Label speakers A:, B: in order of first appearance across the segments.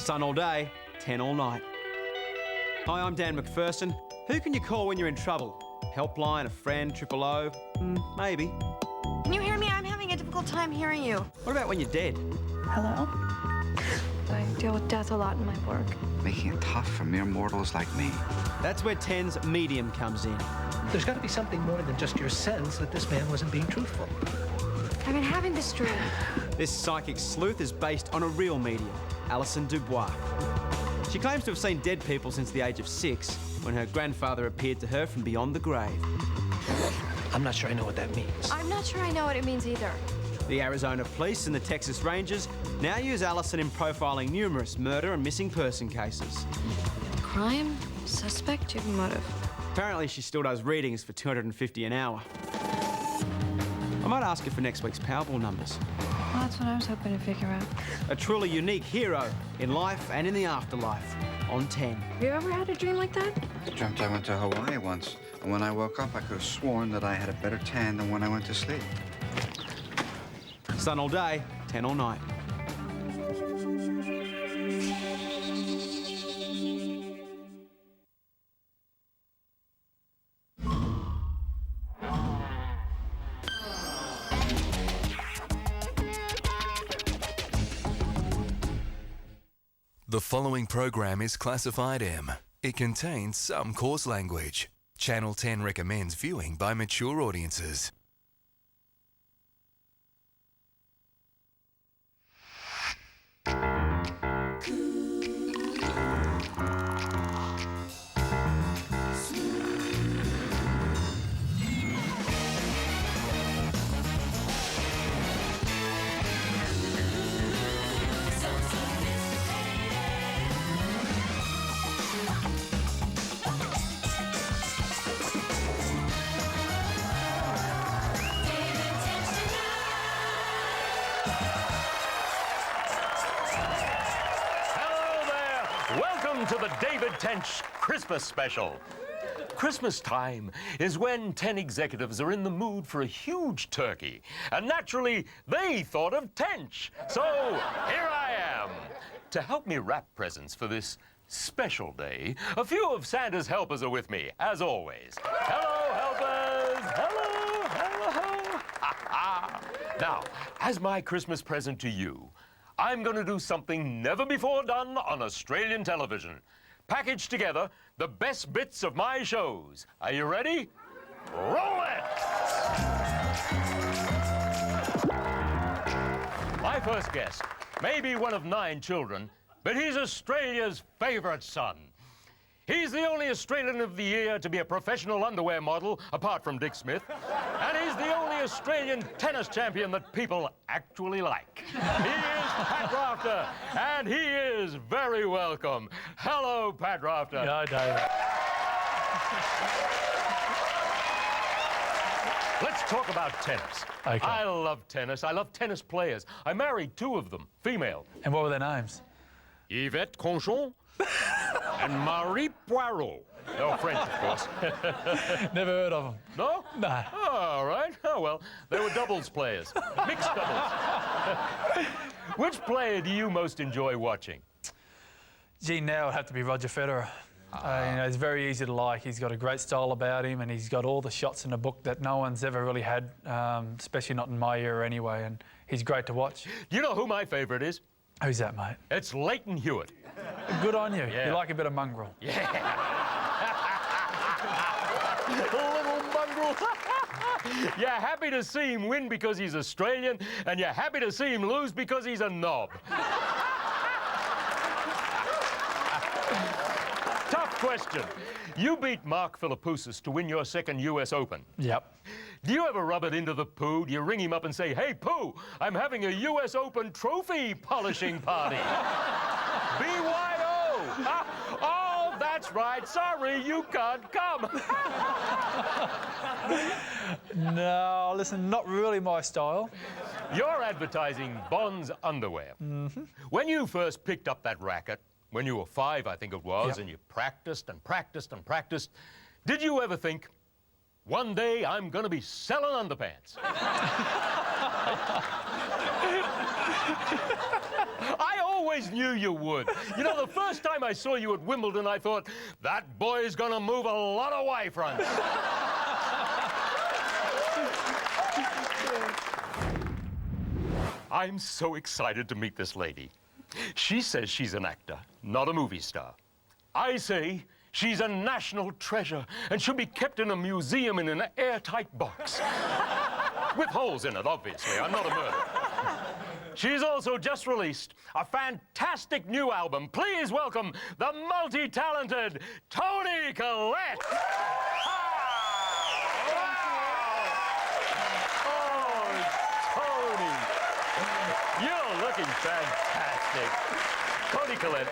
A: Sun all day, 10 all night. Hi, I'm Dan Macpherson. Who can you call when you're in trouble? Helpline, a friend, 000? Maybe.
B: Can you hear me? I'm having a difficult time hearing you.
A: What about when you're dead?
B: Hello? I deal with death a lot in my work.
C: Making it tough for mere mortals like me.
A: That's where Ten's medium comes in.
D: There's got to be something more than just your sense that this man wasn't being truthful.
B: I've been having this dream.
A: This psychic sleuth is based on a real medium, Alison Dubois. She claims to have seen dead people since the age of 6, when her grandfather appeared to her from beyond the grave.
D: I'm not sure I know what that means.
B: I'm not sure I know what it means either.
A: The Arizona police and the Texas Rangers now use Alison in profiling numerous murder and missing person cases.
B: Crime, suspect, motive.
A: Apparently she still does readings for $250 an hour. I might ask her for next week's Powerball numbers.
B: Well, that's what I was hoping to figure out.
A: A truly unique hero in life and in the afterlife on 10.
B: Have you ever had a dream like that?
C: I dreamt I went to Hawaii once, and when I woke up, I could have sworn that I had a better tan than when I went to sleep.
A: Sun all day, 10 all night.
E: The following program is classified M. It contains some coarse language. Channel 10 recommends viewing by mature audiences.
F: To the David Tench Christmas special. Christmas time is when 10 executives are in the mood for a huge turkey, and naturally they thought of Tench. So here I am to help me wrap presents for this special day. A few of Santa's helpers are with me, as always. Hello, helpers. Hello. Now, as my Christmas present to you, I'm going to do something never before done on Australian television. Package together the best bits of my shows. Are you ready? Roll it! My first guest may be one of 9 children, but he's Australia's favourite son. He's the only Australian of the year to be a professional underwear model, apart from Dick Smith. And he's the only Australian tennis champion that people actually like. He is Pat Rafter, and he is very welcome. Hello, Pat Rafter.
G: Yeah, David.
F: Let's talk about tennis.
G: Okay.
F: I love tennis. I love tennis players. I married 2 of them, female.
G: And what were their names?
F: Yvette Conchon and Marie Poirot. They're French, of course.
G: Never heard of them.
F: No?
G: No.
F: Oh, all right. Oh, well, they were doubles players. Mixed doubles. Which player do you most enjoy watching?
G: Gee, now it'd have to be Roger Federer. He's very easy to like. He's got a great style about him, and he's got all the shots in the book that no one's ever really had, especially not in my era anyway, and he's great to watch.
F: Do you know who my favourite is?
G: Who's that, mate?
F: It's Lleyton Hewitt.
G: Good on you.
F: Yeah.
G: You like a bit of mongrel.
F: Yeah. Little mongrel. You're happy to see him win because he's Australian, and you're happy to see him lose because he's a knob. Tough question. You beat Mark Philippoussis to win your 2nd US Open.
G: Yep.
F: Do you ever rub it into the poo? Do you ring him up and say, "Hey, Pooh, I'm having a US Open trophy polishing party"? BYO! Oh, that's right. Sorry, you can't come.
G: No, listen, not really my style.
F: You're advertising Bond's underwear. Mm-hmm. When you first picked up that racket, when you were 5, I think it was,
G: Yep.
F: and you practiced and practiced and practiced, did you ever think, one day I'm going to be selling underpants? I always knew you would. You know, the first time I saw you at Wimbledon, I thought, that boy's gonna move a lot of Y fronts. I'm so excited to meet this lady. She says she's an actor, not a movie star. I say she's a national treasure and should be kept in a museum in an airtight box. With holes in it, obviously. I'm not a murderer. She's also just released a fantastic new album. Please welcome the multi-talented Toni Collette. You're looking fantastic. Toni Collette,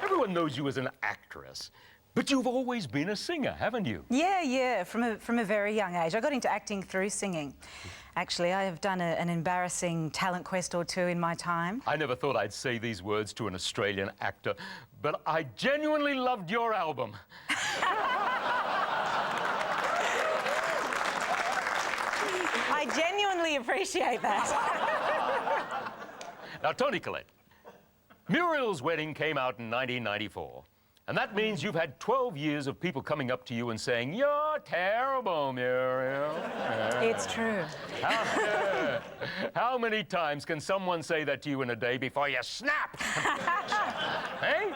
F: everyone knows you as an actress, but you've always been a singer, haven't you?
H: Yeah, from a very young age. I got into acting through singing. Actually, I have done an embarrassing talent quest or two in my time.
F: I never thought I'd say these words to an Australian actor, but I genuinely loved your album.
H: I genuinely appreciate that.
F: Now, Toni Collette, Muriel's Wedding came out in 1994, and that means you've had 12 years of people coming up to you and saying, "You're terrible, Muriel."
H: It's true.
F: How many times can someone say that to you in a day before you snap? Hey?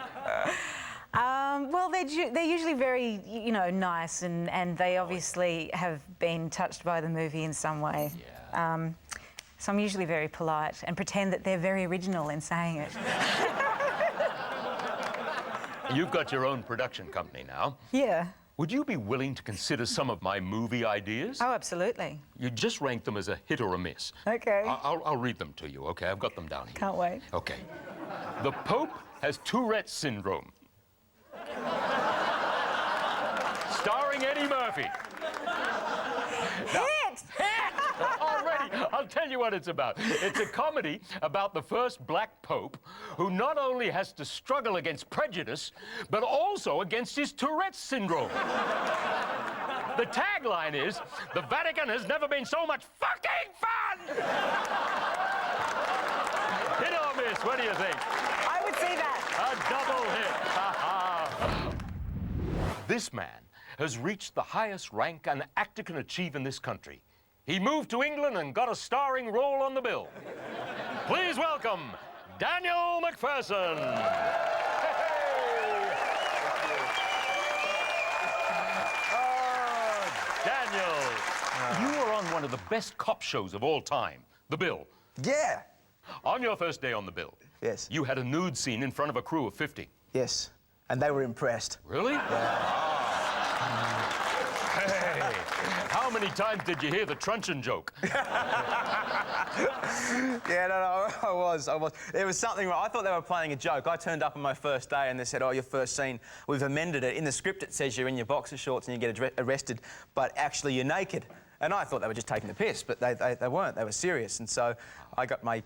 H: Well, they're usually very, you know, nice, and they obviously have been touched by the movie in some way.
F: Yeah.
H: So I'm usually very polite and pretend that they're very original in saying it.
F: You've got your own production company now.
H: Yeah.
F: Would you be willing to consider some of my movie ideas?
H: Oh, absolutely.
F: You just rank them as a hit or a miss.
H: Okay.
F: I'll read them to you, okay? I've got them down here.
H: Can't wait.
F: Okay. The Pope has Tourette's syndrome. Starring Eddie Murphy.
H: Hit!
F: Already, I'll tell you what it's about. It's a comedy about the first black pope who not only has to struggle against prejudice, but also against his Tourette's syndrome. The tagline is, "The Vatican has never been so much fucking fun!" Hit or miss, what do you think?
H: I would see that.
F: A double hit. This man has reached the highest rank an actor can achieve in this country. He moved to England and got a starring role on the bill. Please welcome Daniel Macpherson. Oh, Daniel, you were on one of the best cop shows of all time, The Bill.
I: Yeah.
F: On your first day on The Bill,
I: Yes.
F: you had a nude scene in front of a crew of 50.
I: Yes. And they were impressed.
F: Really?
I: Yeah.
F: Hey, how many times did you hear the truncheon joke?
I: Yeah, no, I was. There was something wrong. I thought they were playing a joke. I turned up on my first day and they said, "Oh, your first scene, we've amended it. In the script it says you're in your boxer shorts and you get arrested, but actually you're naked." And I thought they were just taking the piss, but they weren't. They were serious. And so I got my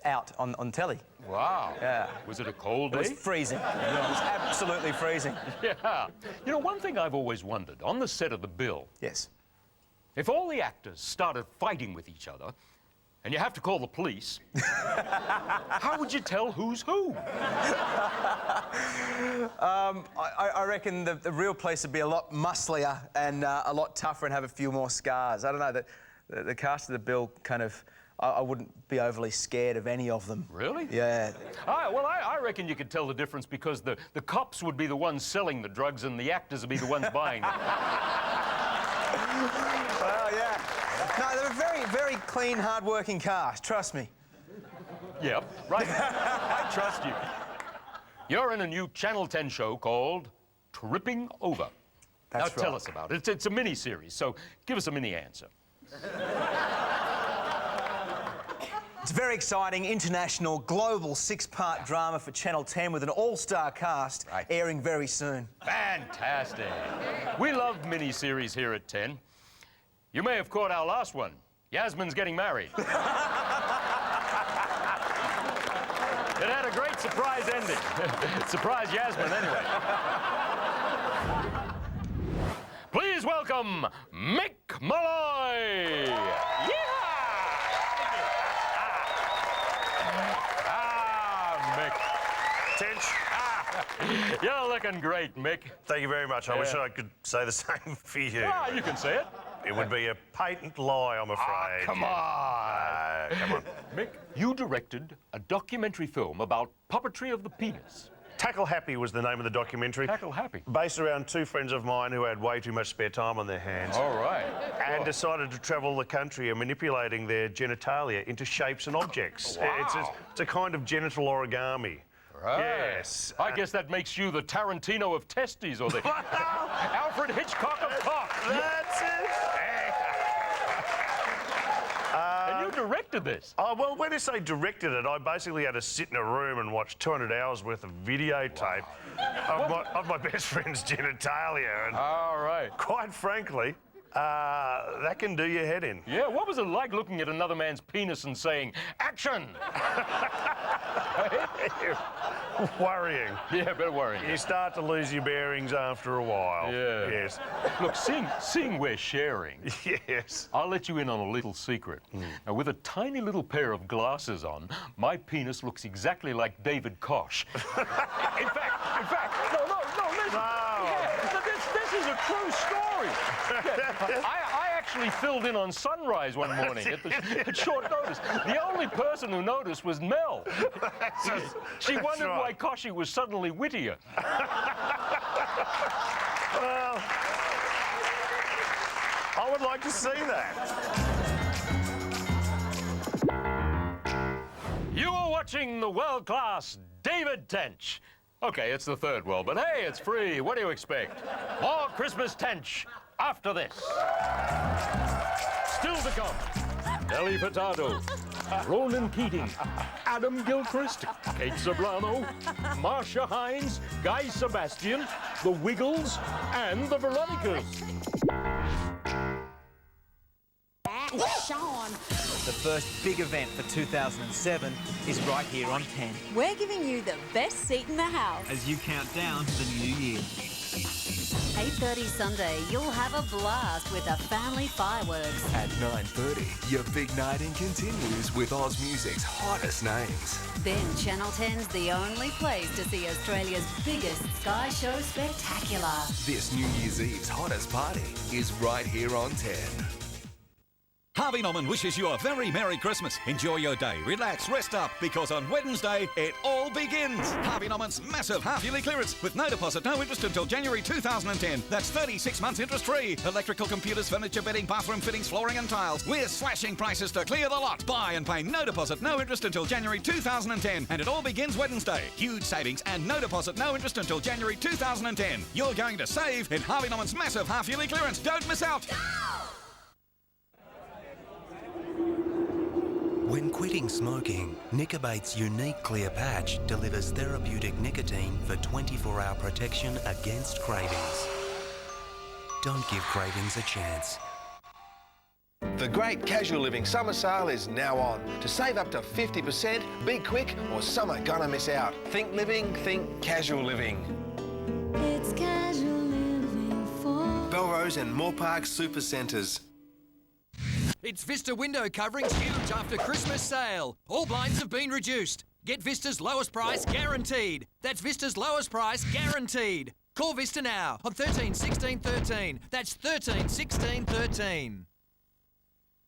I: out on telly.
F: Wow.
I: Yeah.
F: Was it a cold day?
I: It was freezing. It was absolutely freezing.
F: Yeah. You know, one thing I've always wondered, on the set of The Bill,
I: Yes.
F: if all the actors started fighting with each other, and you have to call the police, how would you tell who's who?
I: I reckon the real police would be a lot musclier and a lot tougher and have a few more scars. I don't know, the cast of The Bill kind of... I wouldn't be overly scared of any of them.
F: Really?
I: Yeah.
F: Well, I reckon you could tell the difference because the cops would be the ones selling the drugs and the actors would be the ones buying them.
I: Well, yeah. No, they're a very, very clean, hard-working cast, trust me.
F: Yep, right. I trust you. You're in a new Channel 10 show called Tripping Over.
I: That's
F: now tell us about it. It's a mini-series, so give us a mini-answer.
I: It's a very exciting, international, global six-part drama for Channel 10 with an all-star cast airing very soon.
F: Fantastic. We love mini-series here at 10. You may have caught our last one. Yasmin's getting married. It had a great surprise ending. Surprise Yasmin, anyway. Please welcome Mick Molloy.
J: Tench.
F: You're looking great, Mick.
J: Thank you very much. I wish I could say the same for you.
F: Ah, you can say it.
J: It would be a patent lie, I'm afraid.
F: Come on.
J: Come on.
F: Mick, you directed a documentary film about puppetry of the penis.
J: Tackle Happy was the name of the documentary.
F: Tackle Happy?
J: Based around two friends of mine who had way too much spare time on their hands.
F: All right.
J: And decided to travel the country and manipulating their genitalia into shapes and objects.
F: Wow.
J: It's a kind of genital origami.
F: Right.
J: Yes.
F: I guess that makes you the Tarantino of testes, or the Alfred Hitchcock of cock.
J: That's it.
F: And you directed this.
J: Oh, well, when I say directed it, I basically had to sit in a room and watch 200 hours worth of videotape of my best friend's genitalia. And
F: all right.
J: Quite frankly, that can do your head in.
F: Yeah, what was it like looking at another man's penis and saying, action?
J: Worrying.
F: Yeah, a bit worrying.
J: You start to lose your bearings after a while.
F: Yeah.
J: Yes.
F: Look, seeing we're sharing,
J: yes,
F: I'll let you in on a little secret. Now, with a tiny little pair of glasses on, my penis looks exactly like David Koch. In fact, no, listen.
J: No.
F: Yeah, this is a true story. Yeah, I actually filled in on Sunrise one morning at short notice. The only person who noticed was Mel. She wondered why Koshi was suddenly wittier.
J: Well, I would like to see that.
F: You are watching the world-class David Tench. Okay, it's the third world, but hey, it's free. What do you expect? More Christmas Tench after this. Still to come, Nelly Furtado, Ronan Keating, Adam Gilchrist, Kate Ceberano, Marcia Hines, Guy Sebastian, the Wiggles, and the Veronicas.
K: Sean.
L: The first big event for 2007 is right here on 10.
K: We're giving you the best seat in the house.
L: As you count down to the new year.
M: 8:30 Sunday, you'll have a blast with the family fireworks.
E: At 9:30, your big night in continues with Oz Music's hottest names.
M: Then Channel 10's the only place to see Australia's biggest Sky Show spectacular.
E: This New Year's Eve's hottest party is right here on 10.
N: Harvey Norman wishes you a very Merry Christmas. Enjoy your day, relax, rest up, because on Wednesday, it all begins. Harvey Norman's massive half-yearly clearance with no deposit, no interest until January 2010. That's 36 months interest-free. Electrical, computers, furniture, bedding, bathroom fittings, flooring and tiles. We're slashing prices to clear the lot. Buy and pay no deposit, no interest until January 2010. And it all begins Wednesday. Huge savings and no deposit, no interest until January 2010. You're going to save in Harvey Norman's massive half-yearly clearance. Don't miss out. Go!
O: When quitting smoking, Nicobate's unique clear patch delivers therapeutic nicotine for 24-hour protection against cravings. Don't give cravings a chance.
P: The great casual living summer sale is now on. To save up to 50%, be quick or some are gonna miss out. Think living, think casual living.
Q: It's casual living for
P: Belrose and Moore Park Super Centres.
R: It's Vista window coverings huge after Christmas sale. All blinds have been reduced. Get Vista's lowest price guaranteed. That's Vista's lowest price guaranteed. Call Vista now on 13 16 13. That's 13 16 13.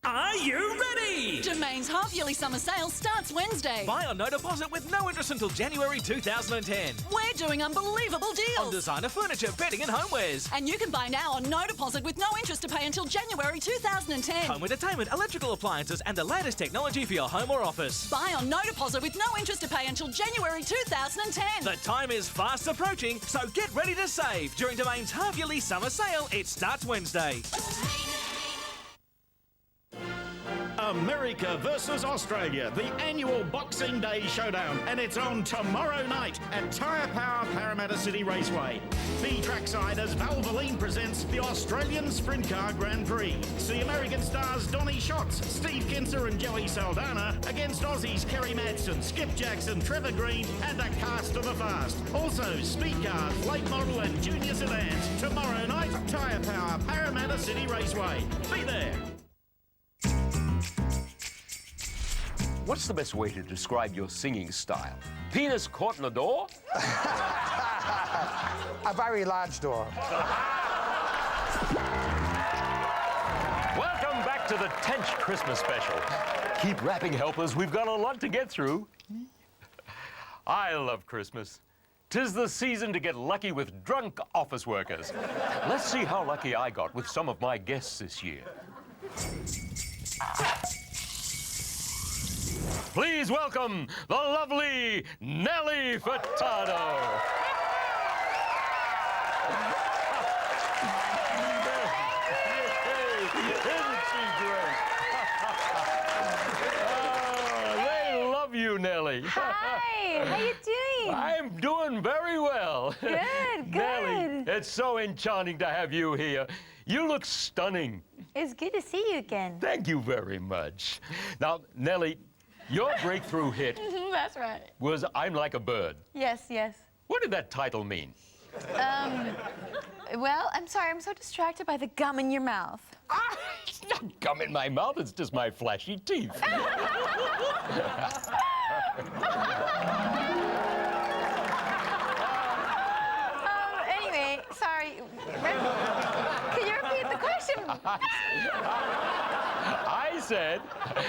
S: Are you ready?
T: Domain's half-yearly summer sale starts Wednesday.
S: Buy on no deposit with no interest until January 2010.
T: We're doing unbelievable deals.
S: On designer furniture, bedding and homewares.
T: And you can buy now on no deposit with no interest to pay until January 2010.
S: Home entertainment, electrical appliances and the latest technology for your home or office.
T: Buy on no deposit with no interest to pay until January 2010.
S: The time is fast approaching, so get ready to save. During Domain's half-yearly summer sale, it starts Wednesday.
U: America versus Australia, the annual Boxing Day showdown, and it's on tomorrow night at Tyre Power Parramatta City Raceway. The trackside as Valvoline presents the Australian Sprint Car Grand Prix. See American stars Donny Schatz, Steve Kinser and Joey Saldana against Aussies Kerry Madsen, Skip Jackson, Trevor Green and a cast of the fast. Also speed cars, late model and junior sedans. Tomorrow night, Tyre Power Parramatta City Raceway. Be there.
F: what's the best way to describe your singing style? Penis caught in a door?
D: A very large door.
F: Welcome back to the Tench Christmas special. Keep wrapping, helpers. We've got a lot to get through. I love Christmas. 'Tis the season to get lucky with drunk office workers. Let's see how lucky I got with some of my guests this year. Please welcome the lovely Nelly Furtado. Isn't she great? They love you, Nelly.
H: Hi, how you doing?
F: I'm doing very well.
H: Good, good.
F: Nelly, it's so enchanting to have you here. You look stunning.
H: It's good to see you again.
F: Thank you very much. Now, Nelly, your breakthrough hit
H: That's right.
F: was I'm Like a Bird.
H: Yes, yes.
F: What did that title mean?
H: Well, I'm sorry, I'm so distracted by the gum in your mouth.
F: It's not gum in my mouth, it's just my flashy teeth.
H: Anyway, sorry. Can you repeat the question?
F: I said,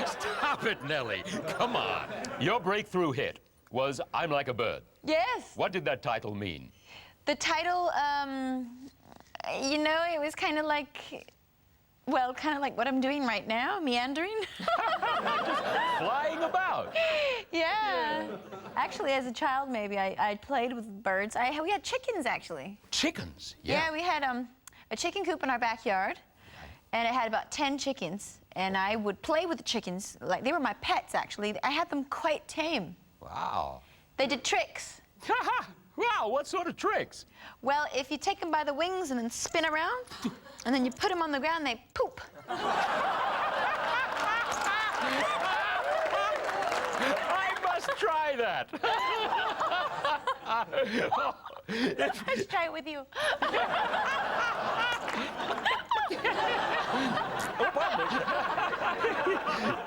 F: stop it, Nelly. Come on. Your breakthrough hit was I'm Like a Bird.
H: Yes.
F: What did that title mean?
H: The title, you know, it was kind of like, well, kind of like what I'm doing right now, meandering.
F: Just flying about.
H: Yeah. Actually, as a child, maybe, I played with birds. We had chickens, actually.
F: Chickens?
H: Yeah, we had a chicken coop in our backyard, and it had about 10 chickens. And I would play with the chickens. Like, they were my pets, actually. I had them quite tame.
F: Wow.
H: They did tricks.
F: Wow, what sort of tricks?
H: Well, if you take them by the wings and then spin around, and then you put them on the ground, they poop.
F: I must try that.
H: Let's try it with you.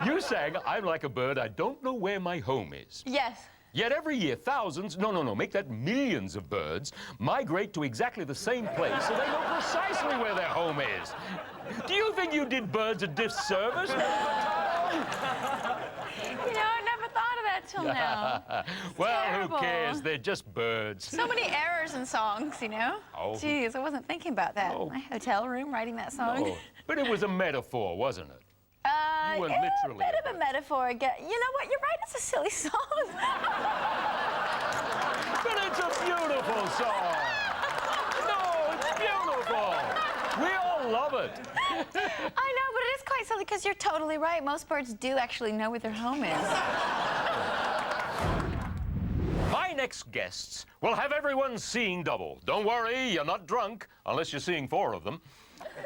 F: You sang I'm Like a Bird, I don't know where my home is.
H: Yes.
F: Yet every year, thousands, no, make that millions of birds migrate to exactly the same place so they know precisely where their home is. Do you think you did birds a disservice?
H: You know, I never thought of that till now.
F: Well,
H: terrible.
F: Who cares? They're just birds.
H: So many errors in songs, you know?
F: Oh.
H: Jeez, I wasn't thinking about that.
F: Oh.
H: My hotel room, writing that song.
F: No, but it was a metaphor, wasn't it? You were
H: yeah,
F: literally...
H: a bit of a metaphor. You know what? You're right. It's a silly song.
F: But it's a beautiful song. No, it's beautiful. We all love it.
H: I know, but it is quite silly because you're totally right. Most birds do actually know where their home is.
F: My next guests will have everyone seeing double. Don't worry, you're not drunk, unless you're seeing 4 of them.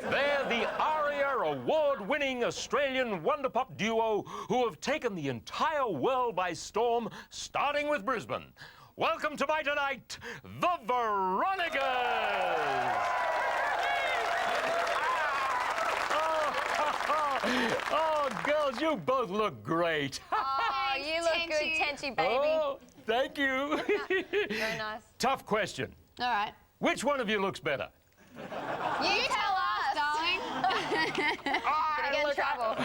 F: They're the ARIA award-winning Australian wonder pop duo who have taken the entire world by storm, starting with Brisbane. Welcome to my tonight, the Veronicas! Oh, girls, you both look great.
V: Oh, you look good, Tenchy, baby.
F: Oh, thank you.
V: Very nice.
F: Tough question.
V: All right.
F: Which one of you looks better?
V: You tell us, darling. Gonna get in trouble.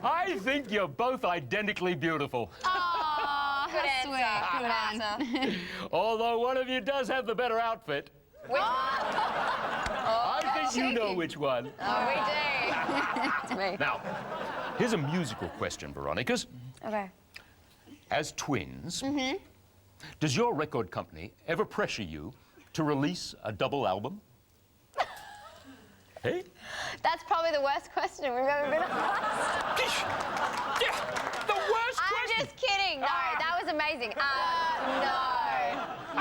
F: I think you're both identically beautiful.
V: Oh, good answer. Good answer.
F: Although one of you does have the better outfit.
V: Which one?
F: I think you know which one.
V: Oh, we do. It's me.
F: Now, here's a musical question, Veronicas.
V: Okay.
F: As twins, does your record company ever pressure you to release a double album? Hey?
V: That's probably the worst question we've ever been asked.
F: The worst
V: I'm just kidding. No, that was amazing. No.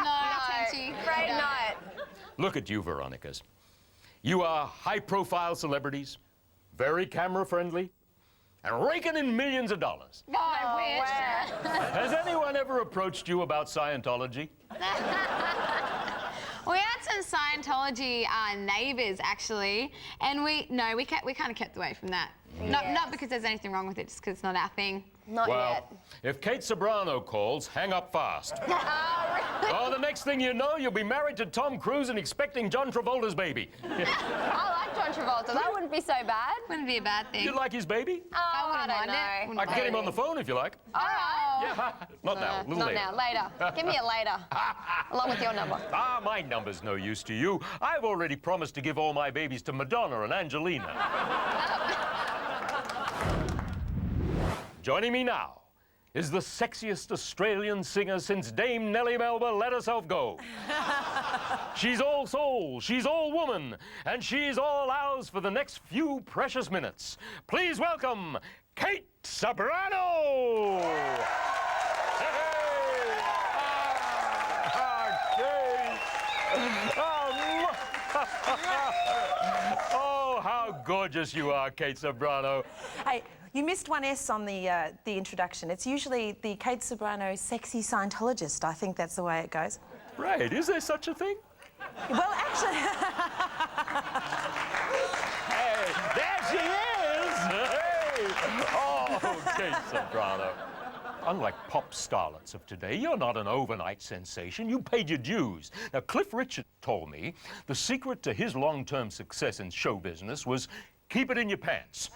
V: No, Tenchy. Afraid not.
F: Look at you, Veronicas. You are high-profile celebrities, very camera-friendly, and raking in millions of dollars.
V: Oh, I wish.
F: Has anyone ever approached you about Scientology?
V: We had some Scientology neighbours, actually, and we kind of kept away from that. Not because there's anything wrong with it, just because it's not our thing. Not
F: well, if Kate Ceberano calls, hang up fast.
V: Really?
F: Oh, the next thing you know, you'll be married to Tom Cruise and expecting John Travolta's baby.
V: I like John Travolta. That wouldn't be so bad.
B: Wouldn't be a bad thing.
F: You like his baby?
V: Oh, I don't know.
F: I can get him on the phone if you like.
V: All right.
F: Yeah, not now, a little
V: Not
F: later.
V: now, later. Give me it later, along with your number.
F: Ah, my number's no use to you. I've already promised to give all my babies to Madonna and Angelina. Joining me now is the sexiest Australian singer since Dame Nelly Melba let herself go. She's all soul, she's all woman, and she's all ours for the next few precious minutes. Please welcome Kate Ceberano! Oh, how gorgeous you are, Kate Ceberano.
D: Hey, you missed one S on the introduction. It's usually the Kate Ceberano sexy Scientologist. I think that's the way it goes.
F: Right, is there such a thing?
D: Well, actually...
F: Hey, there she is! Hey! Oh, Kate Ceberano. Unlike pop starlets of today, you're not an overnight sensation. You paid your dues. Now, Cliff Richard told me the secret to his long-term success in show business was keep it in your pants.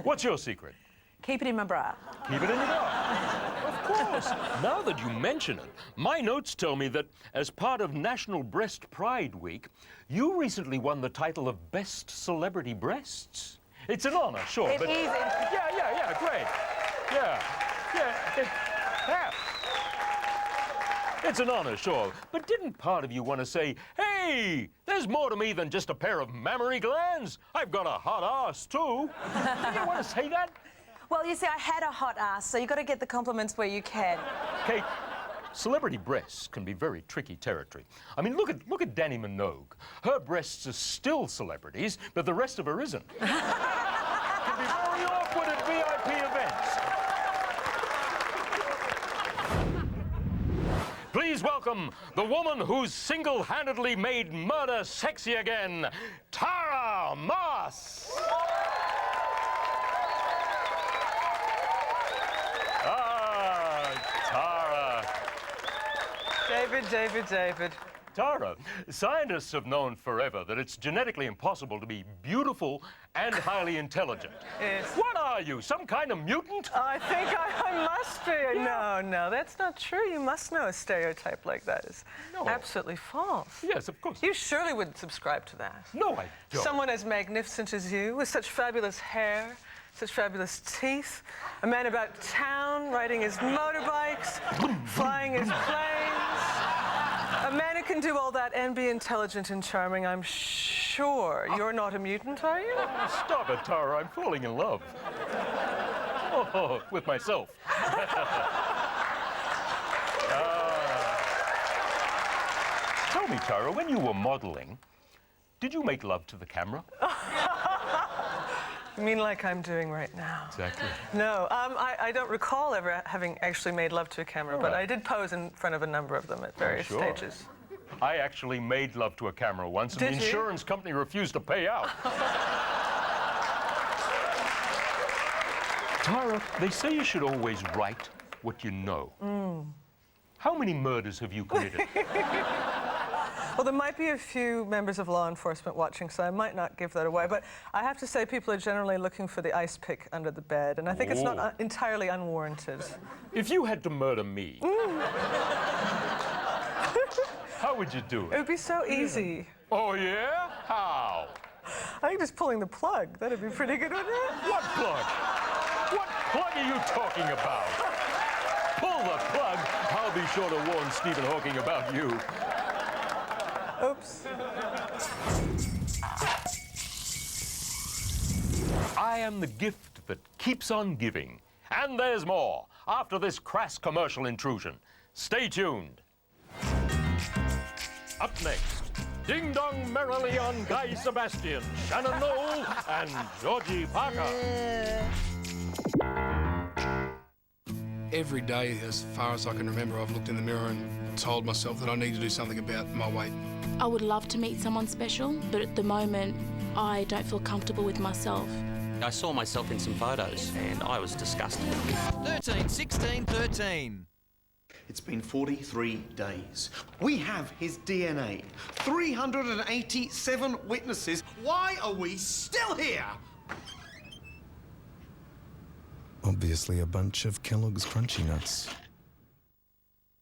F: What's your secret?
D: Keep it in my bra.
F: Keep it in your bra. Of course. Now that you mention it, my notes tell me that as part of National Breast Pride Week, you recently won the title of Best Celebrity Breasts. It's an honor, sure,
D: It
F: but...
D: is.
F: Yeah, great. Yeah. It's an honor, sure, but didn't part of you want to say, hey, there's more to me than just a pair of mammary glands? I've got a hot ass, too. Didn't you want to say that?
D: Well, you see, I had a hot ass, so you've got to get the compliments where you can.
F: Kate, celebrity breasts can be very tricky territory. I mean, look at Dani Minogue. Her breasts are still celebrities, but the rest of her isn't. It can be very awkward at VIP events. Please welcome the woman who's single-handedly made murder sexy again, Tara Moss. Tara.
W: David.
F: Tara, scientists have known forever that it's genetically impossible to be beautiful and highly intelligent.
W: Yes.
F: What are you, some kind of mutant?
W: I think I must be. Yeah. No, that's not true. You must know a stereotype like that is absolutely false.
F: Yes, of course.
W: You surely wouldn't subscribe to that.
F: No, I don't.
W: Someone as magnificent as you, with such fabulous hair, such fabulous teeth, a man about town, riding his motorbikes, flying his planes. A man who can do all that and be intelligent and charming, I'm sure. You're not a mutant, are you?
F: Stop it, Tara. I'm falling in love. Oh, with myself. Tell me, Tara, when you were modeling, did you make love to the camera?
W: You mean like I'm doing right now?
F: Exactly.
W: No, I don't recall ever having actually made love to a camera, but I did pose in front of a number of them at various stages.
F: I actually made love to a camera once, and the insurance company refused to pay out. Tara, they say you should always write what you know. How many murders have you committed?
W: Well, there might be a few members of law enforcement watching, so I might not give that away. But I have to say people are generally looking for the ice pick under the bed, and I think it's not entirely unwarranted.
F: If you had to murder me, how would you do it?
W: It would be so easy.
F: Oh, yeah? How?
W: I think just pulling the plug. That'd be pretty good, wouldn't it?
F: What plug? What plug are you talking about? Pull the plug. I'll be sure to warn Stephen Hawking about you.
W: Oops.
F: I am the gift that keeps on giving. And there's more after this crass commercial intrusion. Stay tuned. Up next, Ding Dong Merrily on Guy Sebastian, Shannon Noll, and Georgie Parker.
X: Every day, as far as I can remember, I've looked in the mirror and told myself that I need to do something about my weight.
Y: I would love to meet someone special, but at the moment, I don't feel comfortable with myself.
A: I saw myself in some photos and I was disgusted.
R: 13, 16, 13.
B: It's been 43 days. We have his DNA. 387 witnesses. Why are we still here?
C: Obviously a bunch of Kellogg's Crunchy Nuts.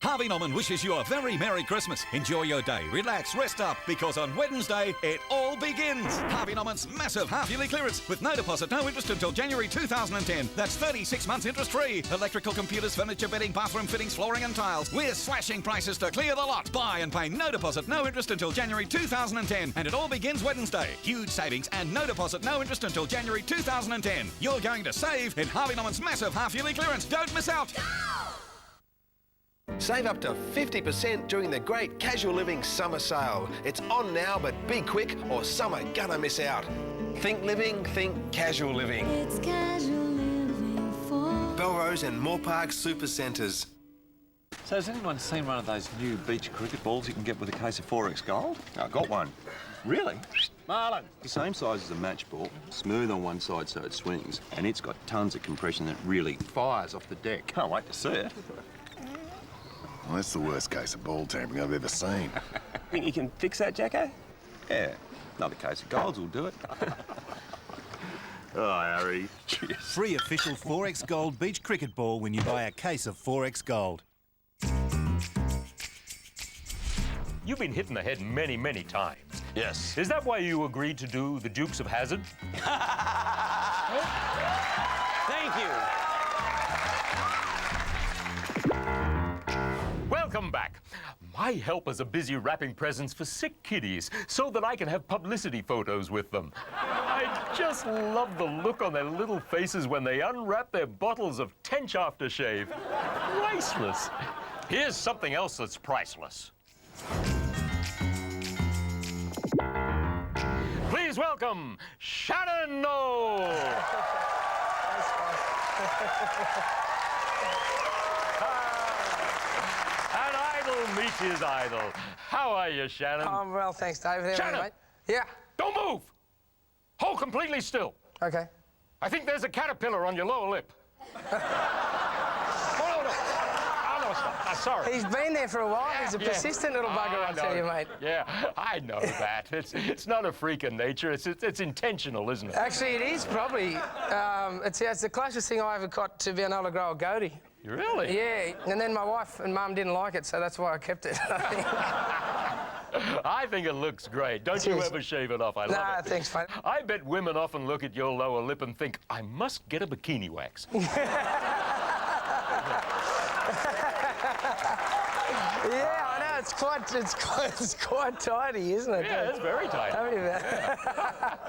N: Harvey Norman wishes you a very Merry Christmas. Enjoy your day, relax, rest up, because on Wednesday, it all begins. Harvey Norman's massive half-yearly clearance with no deposit, no interest until January 2010. That's 36 months interest-free. Electrical, computers, furniture, bedding, bathroom fittings, flooring and tiles. We're slashing prices to clear the lot. Buy and pay no deposit, no interest until January 2010. And it all begins Wednesday. Huge savings and no deposit, no interest until January 2010. You're going to save in Harvey Norman's massive half-yearly clearance. Don't miss out.
P: Save up to 50% during the great Casual Living Summer Sale. It's on now, but be quick or some are gonna miss out. Think living, think casual living.
Q: It's casual living for
P: Belrose and Moore Park Super Centres.
G: So has anyone seen one of those new beach cricket balls you can get with a case of 4X Gold? I got one. Really? Marlon. The same size as a match ball, smooth on one side so it swings, and it's got tons of compression that really fires off the deck. Can't wait to see it.
Y: Well, that's the worst case of ball tampering I've ever seen.
G: Think you can fix that, Jacko? Yeah. Another case of Golds will do it. Oh, Harry. Cheers.
L: Free official 4X Gold beach cricket ball when you buy a case of 4X Gold.
F: You've been hit in the head many, many times.
G: Yes.
F: Is that why you agreed to do the Dukes of Hazzard?
G: Thank you.
F: Welcome back. My helpers are busy wrapping presents for sick kiddies so that I can have publicity photos with them. I just love the look on their little faces when they unwrap their bottles of Tench aftershave. Priceless. Here's something else that's priceless. Please welcome Shannon Noll. Meet his idol. How are you, Shannon?
W: I'm well, thanks, David.
F: Shannon!
W: Mate? Yeah.
F: Don't move! Hold completely still.
W: Okay.
F: I think there's a caterpillar on your lower lip. Oh, no. Oh, no, stop. Sorry.
W: He's been there for a while. He's a persistent little bugger, I tell you, mate.
F: Yeah, I know that. It's not a freak of nature. It's intentional, isn't it?
W: Actually, it is probably. It's the closest thing I ever got to being able to grow a goatee.
F: Really?
W: Yeah, and then my wife and Mum didn't like it, so that's why I kept it.
F: I think it looks great. Don't you ever shave it off? I love it.
W: Nah, thanks, mate.
F: I bet women often look at your lower lip and think, I must get a bikini wax.
W: Yeah, I know. It's quite tidy, isn't it?
F: Yeah, it's very tidy.
W: Tell me about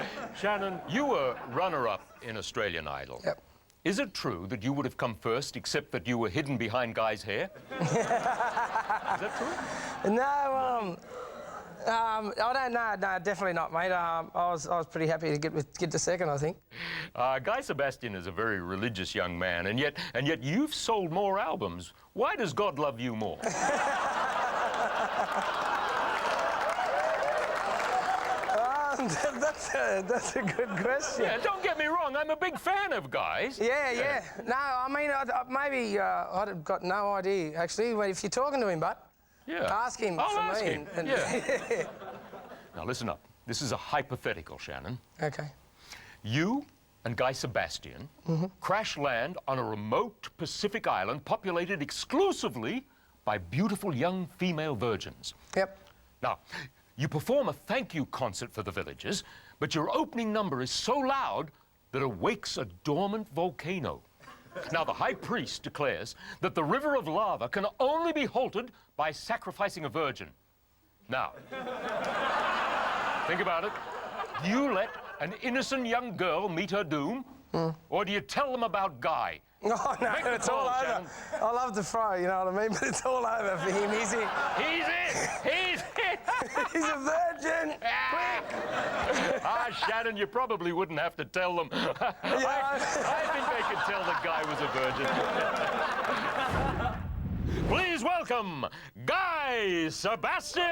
W: it.
F: Shannon, you were runner-up in Australian Idol.
W: Yep.
F: Is it true that you would have come first, except that you were hidden behind Guy's hair? Is that true?
W: No, I don't know. No, definitely not, mate. I was pretty happy to get to second, I think.
F: Guy Sebastian is a very religious young man, and yet you've sold more albums. Why does God love you more?
W: That's a good question.
F: Yeah, don't get me wrong. I'm a big fan of Guy's.
W: Yeah. No, I mean, maybe I've got no idea, actually. If you're talking to him, but ask him
F: I'll
W: for
F: ask
W: me.
F: him. Yeah. Now, listen up. This is a hypothetical, Shannon.
W: Okay.
F: You and Guy Sebastian crash land on a remote Pacific island populated exclusively by beautiful young female virgins.
W: Yep.
F: Now, you perform a thank you concert for the villagers, but your opening number is so loud that it wakes a dormant volcano. Now, the high priest declares that the river of lava can only be halted by sacrificing a virgin. Now, think about it. Do you let an innocent young girl meet her doom? Or do you tell them about Guy?
W: Oh, no, it's all over.
F: Shannon.
W: I love the fro, you know what I mean? But it's all over for him. He's in.
F: He's in! He's in!
W: He's a virgin! Quick!
F: Shannon, you probably wouldn't have to tell them. I think they could tell the Guy was a virgin. Please welcome Guy Sebastian!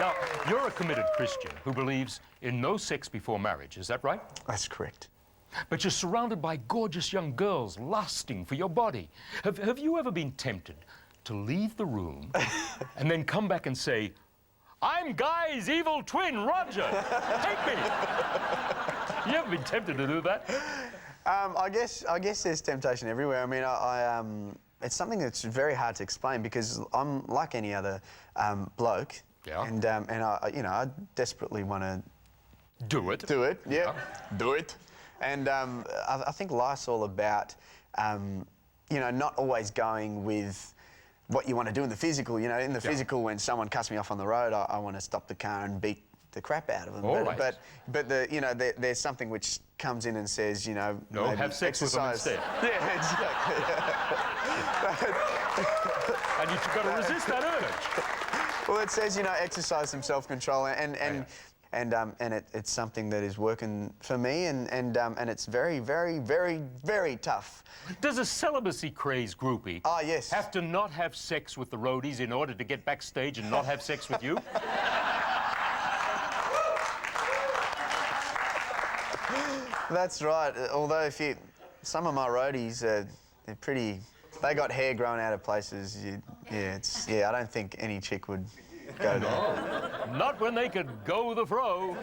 F: Now, you're a committed Christian who believes in no sex before marriage, is that right?
E: That's correct.
F: But you're surrounded by gorgeous young girls lusting for your body. Have you ever been tempted to leave the room and then come back and say, I'm Guy's evil twin, Roger. Take me. You ever been tempted to do that?
E: I guess there's temptation everywhere. I mean, it's something that's very hard to explain because I'm like any other bloke.
F: Yeah.
E: And I desperately want to
F: do it.
E: Do it. Yeah. Do it. And I think life's all about, not always going with what you want to do in the physical. In the physical, when someone cuts me off on the road, I want to stop the car and beat the crap out of them.
F: All right.
E: But there's something which comes in and says,
F: no, have sex
E: exercise.
F: with them instead.
E: Yeah, exactly.
F: And you've got to resist that urge.
E: Well, it says, exercise some self-control, and it's something that is working for me, and it's very, very, very, very tough.
F: Does a celibacy craze groupie have to not have sex with the roadies in order to get backstage and not have sex with you?
E: That's right. Although some of my roadies, they're pretty. They got hair growing out of places. I don't think any chick would go there.
F: Not when they could go the fro.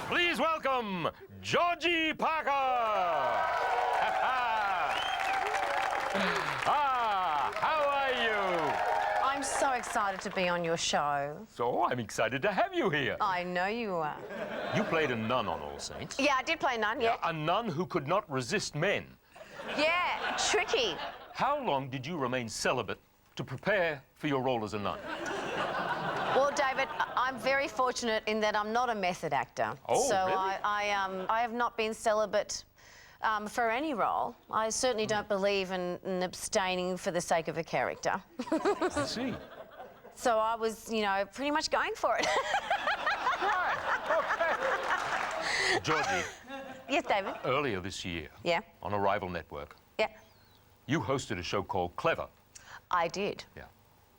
F: Please welcome Georgie Parker. How are you?
V: I'm so excited to be on your show.
F: So I'm excited to have you here.
V: I know you are.
F: You played a nun on All Saints.
V: Yeah, I did play nun, yeah.
F: A nun who could not resist men.
V: Yeah, tricky.
F: How long did you remain celibate to prepare for your role as a nun?
V: Well, David, I'm very fortunate in that I'm not a method actor.
F: Oh,
V: so
F: really?
V: I have not been celibate for any role. I certainly don't believe in abstaining for the sake of a character.
F: I see.
V: So I was, pretty much going for it.
F: Georgie.
V: Yes, David?
F: Earlier this year,
V: Yeah.
F: on a rival network,
V: Yeah.
F: you hosted a show called Clever.
V: I did.
F: Yeah.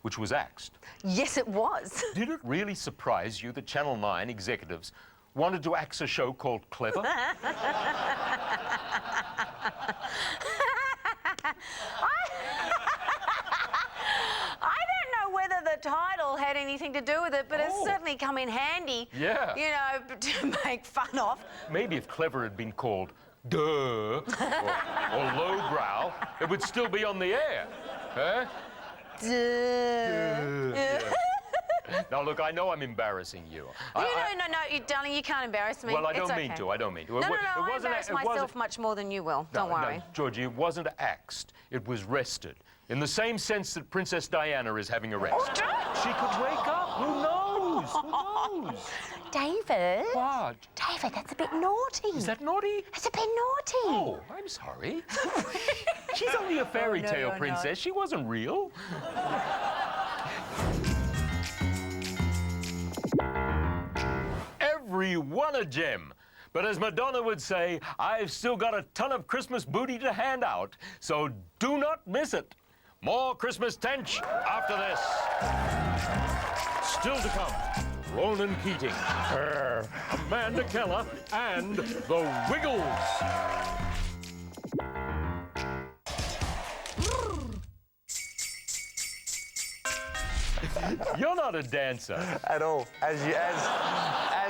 F: Which was axed.
V: Yes, it was.
F: Did it really surprise you that Channel 9 executives wanted to axe a show called Clever?
V: I don't know whether the title had anything to do with it, but it's certainly come in handy.
F: Yeah.
V: To make fun of.
F: Maybe if Clever had been called Duh or Lowbrow, it would still be on the air. Huh? Now, look, I know I'm embarrassing you.
V: No, darling, you can't embarrass me.
F: Well, I
V: It's
F: don't mean
V: okay.
F: to. I don't mean to.
V: No, I embarrass myself much more than you will. Don't worry.
F: No, Georgie, it wasn't axed. It was rested. In the same sense that Princess Diana is having a rest. She could wake up. Who knows? Who knows?
V: David.
F: What?
V: David, that's a bit naughty.
F: Is that naughty?
V: It's a bit naughty.
F: Oh, I'm sorry. She's only a fairy tale princess. She wasn't real. Everyone a gem. But as Madonna would say, I've still got a ton of Christmas booty to hand out, so do not miss it. More Christmas Tench after this. Still to come, Ronan Keating, Amanda Keller, and the Wiggles. You're not a dancer.
E: At all, as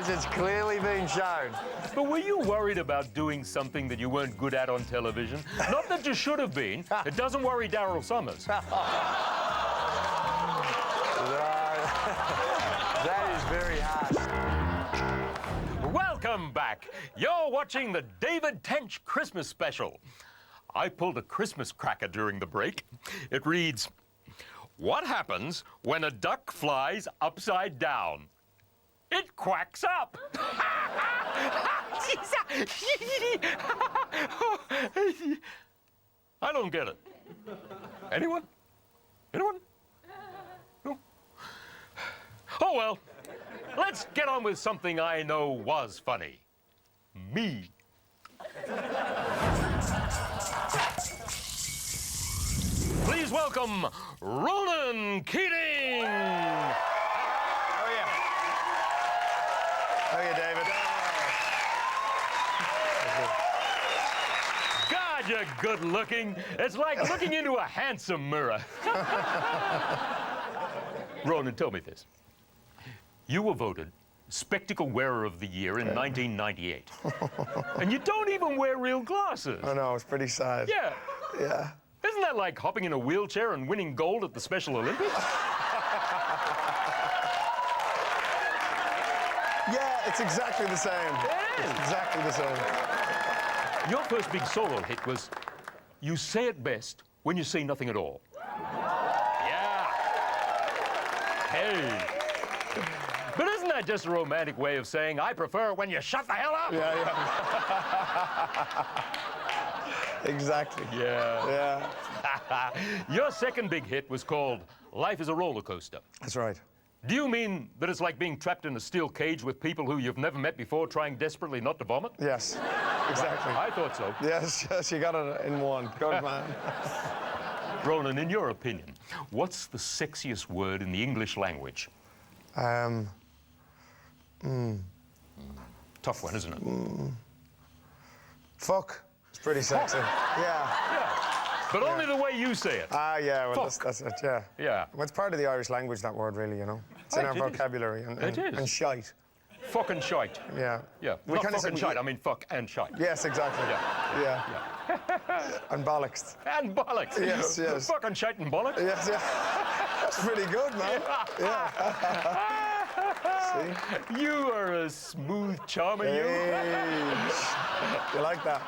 E: it's clearly been shown.
F: But were you worried about doing something that you weren't good at on television? Not that you should have been. It doesn't worry Daryl Summers.
E: That is very harsh.
F: Welcome back. You're watching the David Tench Christmas special. I pulled a Christmas cracker during the break. It reads, what happens when a duck flies upside down? It quacks up. I don't get it. Anyone? Anyone? No? Oh, well, let's get on with something I know was funny. Me. Please welcome Ronan Keating.
E: are you, David?
F: God, you're good looking. It's like looking into a handsome mirror. Ronan, tell me this. You were voted Spectacle Wearer of the Year in 1998. And you don't even wear real glasses.
E: I know, it's pretty sad.
F: Yeah.
E: Yeah.
F: Isn't that like hopping in a wheelchair and winning gold at the Special Olympics?
E: Yeah, it's exactly the same.
F: It is.
E: It's exactly the same.
F: Your first big solo hit was You Say It Best When You Say Nothing at All. Yeah. Hey. But isn't that just a romantic way of saying, I prefer when you shut the hell up?
E: Yeah, yeah. Exactly.
F: Yeah. Yeah. Your second big hit was called Life is a Roller Coaster.
E: That's right.
F: Do you mean that it's like being trapped in a steel cage with people who you've never met before, trying desperately not to vomit?
E: Yes, exactly.
F: I thought so.
E: Yes, yes, you got it in one. Good man.
F: Ronan, in your opinion, what's the sexiest word in the English language? Tough one, isn't it?
E: Fuck. It's pretty sexy. Yeah.
F: But only the way you say it.
E: Ah, yeah, well, that's it, yeah.
F: Yeah.
E: Well, it's part of the Irish language, that word, really, you know. It's in our vocabulary.
F: It is.
E: And shite.
F: Fuck and shite.
E: Yeah.
F: Yeah.
E: We
F: Not
E: kinda
F: fuck
E: said
F: and shite, I mean fuck and shite.
E: Yes, exactly.
F: Yeah.
E: And bollocks.
F: And bollocks.
E: Yes, yes.
F: Fuck and shite and bollocks.
E: Yes, yeah. That's pretty good, man. Yeah. See?
F: You are a smooth charmer, you.
E: You like that?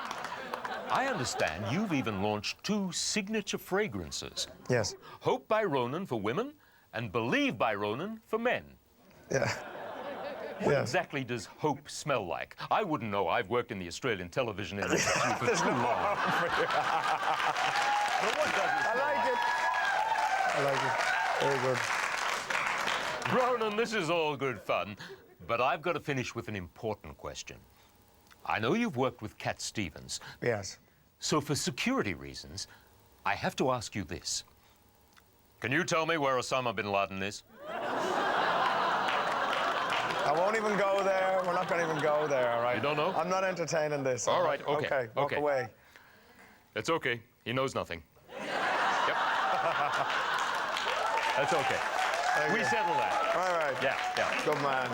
F: I understand you've even launched 2 signature fragrances.
E: Yes.
F: Hope by Ronan for women and Believe by Ronan for men.
E: Yeah.
F: What exactly does hope smell like? I wouldn't know. I've worked in the Australian television industry for too long. But what does it smell
E: I like it. Very good.
F: Ronan, this is all good fun, but I've got to finish with an important question. I know you've worked with Cat Stevens.
E: Yes.
F: So for security reasons, I have to ask you this. Can you tell me where Osama bin Laden is?
E: I won't even go there. We're not going to even go there, all right?
F: You don't know?
E: I'm not entertaining this.
F: All right, okay.
E: Okay, walk away.
F: It's okay. He knows nothing. Yep. That's okay. We settle that.
E: All right.
F: Yeah.
E: Good man.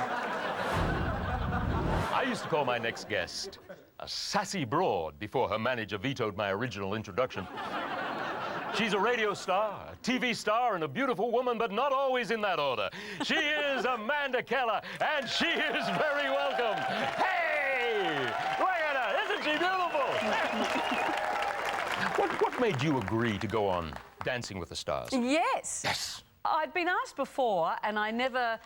F: I used to call my next guest a sassy broad before her manager vetoed my original introduction. She's a radio star, a TV star, and a beautiful woman, but not always in that order. She is Amanda Keller, and she is very welcome. Hey! Look at her! Isn't she beautiful? What made you agree to go on Dancing with the Stars?
T: Yes.
F: Yes.
T: I'd been asked before, and I never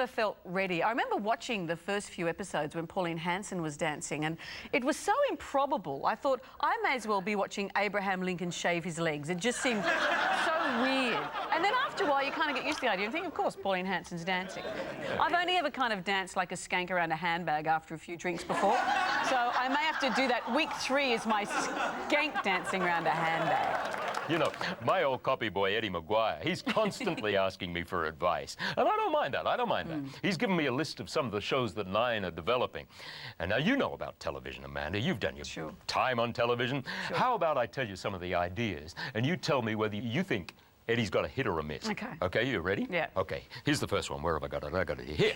T: felt ready. I remember watching the first few episodes when Pauline Hanson was dancing, and it was so improbable. I thought, I may as well be watching Abraham Lincoln shave his legs. It just seemed so weird. And then after a while, you kind of get used to the idea and think, of course, Pauline Hanson's dancing. I've only ever kind of danced like a skank around a handbag after a few drinks before, so I may have to do that. Week 3 is my skank dancing around a handbag.
F: You know, my old copy boy, Eddie Maguire, he's constantly asking me for advice. And I don't mind that, He's given me a list of some of the shows that Nine are developing. And now you know about television, Amanda. You've done your time on television.
T: Sure.
F: How about I tell you some of the ideas, and you tell me whether you think Eddie's got a hit or a miss.
T: Okay.
F: Okay, you ready?
T: Yeah.
F: Okay, here's the first one. Where have I got it? I got it here.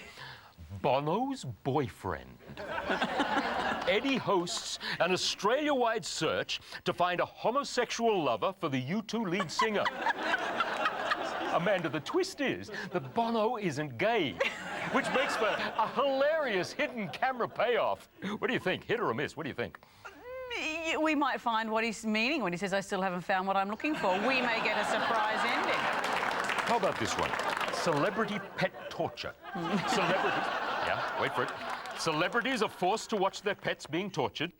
F: Bono's boyfriend. Eddie hosts an Australia-wide search to find a homosexual lover for the U2 lead singer. Amanda, the twist is that Bono isn't gay, which makes for a hilarious hidden camera payoff. What do you think? Hit or a miss? What do you think?
T: We might find what he's meaning when he says, I still haven't found what I'm looking for. We may get a surprise ending.
F: How about this one? Celebrity pet torture. Celebrities, wait for it. Celebrities are forced to watch their pets being tortured,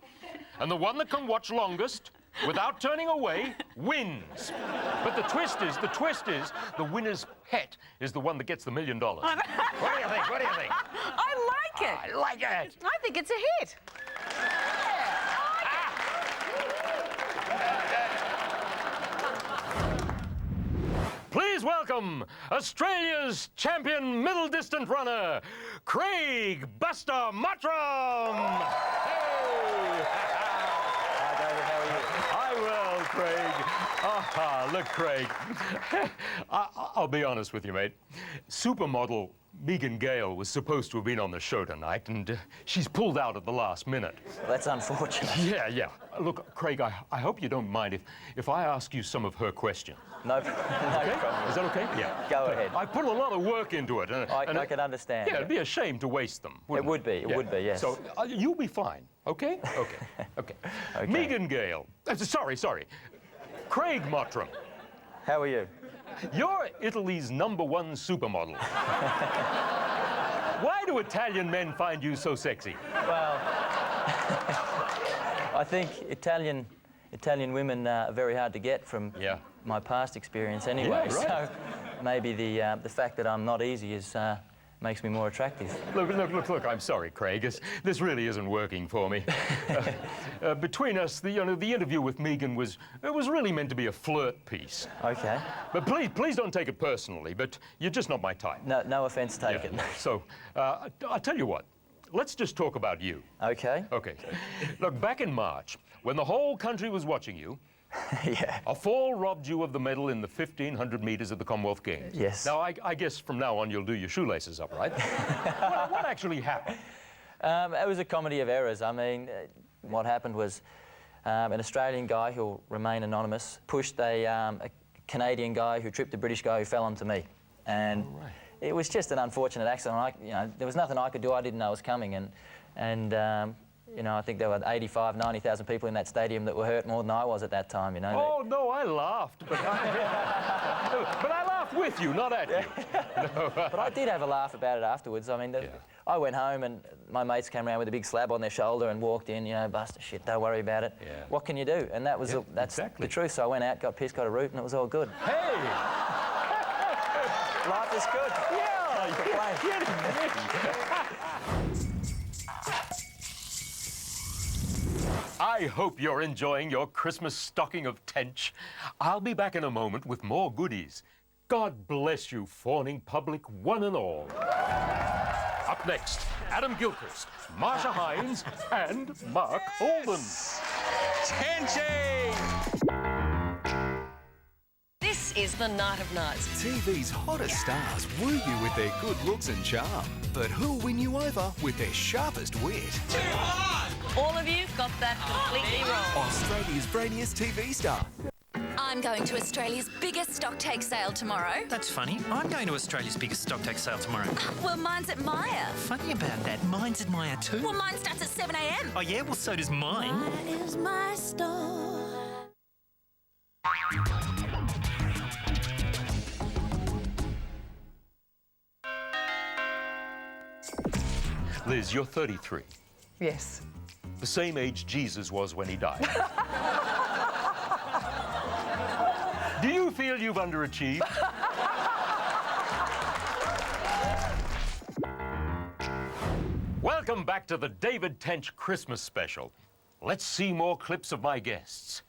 F: and the one that can watch longest without turning away wins. But the twist is, the winner's pet is the one that gets the $1 million. What do you think? What do you think?
T: I like it.
F: I like it.
T: I think it's a hit.
F: Please welcome Australia's champion middle distance runner, Craig Buster Mottram! Hey!
I: Hi, David, how are you?
F: Hi, well, Craig. Ah, look, Craig. I'll be honest with you, mate. Supermodel Megan Gale was supposed to have been on the show tonight, and she's pulled out at the last minute.
I: Well, that's unfortunate.
F: Yeah. Look, Craig, I hope you don't mind if I ask you some of her questions.
I: No problem.
F: Is that okay? Yeah.
I: Go ahead.
F: I put a lot of work into it.
I: I can understand.
F: Yeah, it'd be a shame to waste them.
I: It would be, yes.
F: So you'll be fine, okay? Okay. Megan Gale. Sorry. Craig Mottram.
I: How are you?
F: You're Italy's #1 supermodel. Why do Italian men find you so sexy?
I: Well, I think Italian women are very hard to get from my past experience anyway.
F: Yeah, right.
I: So maybe the fact that I'm not easy makes me more attractive.
F: Look, I'm sorry, Craig. This really isn't working for me. Between us, the interview with Megan was really meant to be a flirt piece.
I: Okay.
F: But please don't take it personally, but you're just not my type.
I: No offence taken.
F: So, I'll tell you what. Let's just talk about you.
I: Okay.
F: Okay. Look, back in March, when the whole country was watching you, a fall robbed you of the medal in the 1,500 metres at the Commonwealth Games.
I: Yes.
F: Now, I guess from now on you'll do your shoelaces up, right? What actually happened?
I: It was a comedy of errors. I mean, what happened was an Australian guy who'll remain anonymous pushed a Canadian guy who tripped a British guy who fell onto me. And it was just an unfortunate accident. There was nothing I could do. I didn't know it was coming. I think there were 85,000, 90,000 people in that stadium that were hurt more than I was at that time,
F: Oh, no, I laughed. But I laughed with you, not at you. No.
I: But I did have a laugh about it afterwards. I mean, I went home and my mates came around with a big slab on their shoulder and walked in, Buster, shit, don't worry about it.
F: Yeah.
I: What can you do? And that's the truth. So I went out, got pissed, got a root, and it was all good.
F: Hey!
I: Life is good.
F: Yeah!
I: Can't complain.
F: I hope you're enjoying your Christmas stocking of Tench. I'll be back in a moment with more goodies. God bless you, fawning public, one and all. Up next, Adam Gilchrist, Marcia Hines, and Mark Holden.
J: Tenching! This is the Night of Nights.
K: TV's hottest stars woo you with their good looks and charm, but who'll win you over with their sharpest wit?
J: Too hot! All of you got that completely wrong.
K: Australia's brainiest TV star.
M: I'm going to Australia's biggest stock take sale tomorrow.
O: That's funny. I'm going to Australia's biggest stock take sale tomorrow.
M: Well, mine's at Myer.
O: Funny about that. Mine's at Myer too.
M: Well, mine starts at 7 a.m.
O: Oh, yeah? Well, so does mine.
M: Mine is my store.
F: Liz, you're 33.
W: Yes.
F: The same age Jesus was when he died. Do you feel you've underachieved? Welcome back to the David Tench Christmas special. Let's see more clips of my guests.